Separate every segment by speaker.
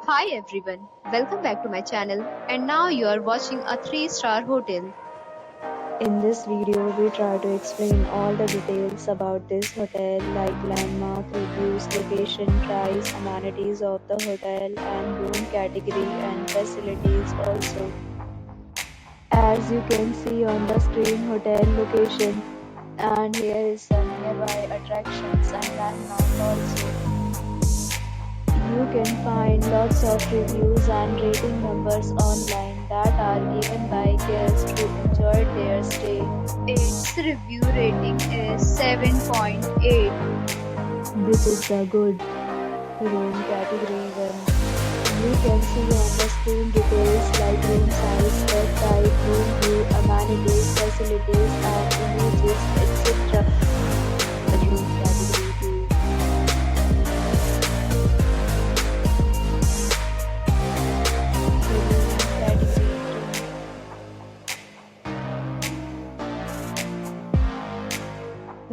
Speaker 1: Hi everyone, welcome back to my channel, and now you are watching a 3-star hotel.
Speaker 2: In this video, we try to explain all the details about this hotel like landmark, reviews, location, price, amenities of the hotel and room category and facilities also. As you can see on the screen, hotel location, and here is some nearby attractions and landmark also. You can find lots of reviews and rating numbers online that are given by guests who enjoyed their stay.
Speaker 1: Its review rating is 7.8.
Speaker 2: This is the good room category 1. You can see on the screen details like room size, bed type, room view, amenities, facilities and images, etc. Room category 2.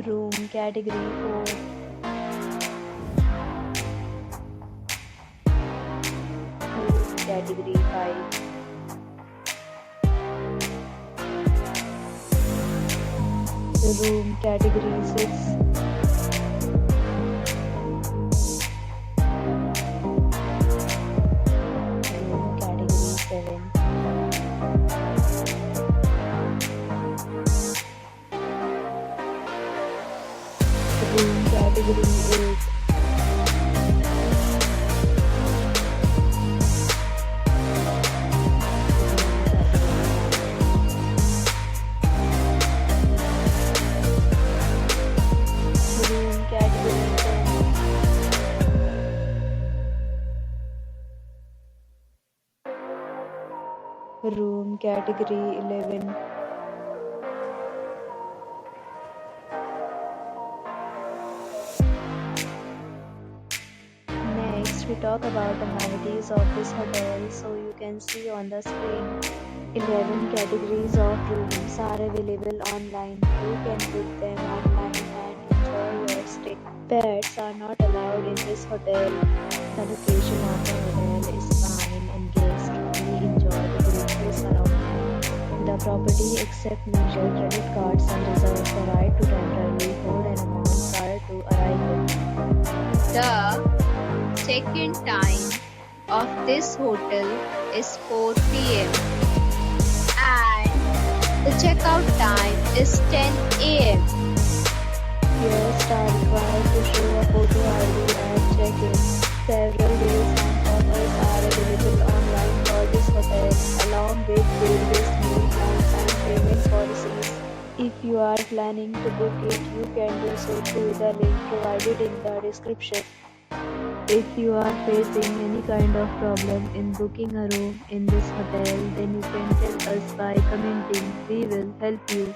Speaker 2: Room category 4. Room category 5. Room category 6. Room category 7. Room category 8. Room category 10. Room category 11. Next, we talk about amenities of this hotel. So you can see on the screen, 11 categories of rooms are available online. You can book them online and enjoy your stay. Pets are not allowed in this hotel. The location of the hotel is fine and guests really enjoy the beautiful surroundings. The property accepts major credit cards and reserves the right to temporarily hold an amount prior to arrival.
Speaker 1: The check-in time of this hotel is 4 p.m. and the checkout time is 10 a.m.
Speaker 2: Guests are required to show a photo ID at check-in. Several deals and offers are available online for this hotel, along with various meal plans and payment policies. If you are planning to book it, you can do so through the link provided in the description. If you are facing any kind of problem in booking a room in this hotel, then you can tell us by commenting. We will help you.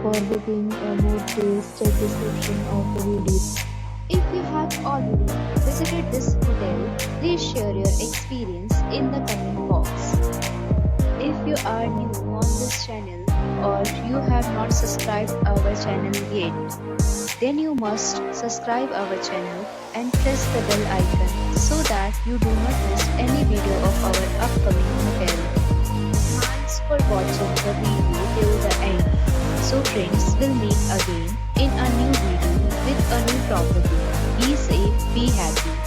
Speaker 2: For booking or more details, check description of the video.
Speaker 1: If you have already visited this hotel, please share your experience in the comment box. If you are new on this channel or you have not subscribed our channel yet, then you must subscribe our channel and press the bell icon so that you do not miss any video of our upcoming hotel. Thanks for watching the video till the end. So friends, will meet again in a new video with a new property. Be safe, be happy.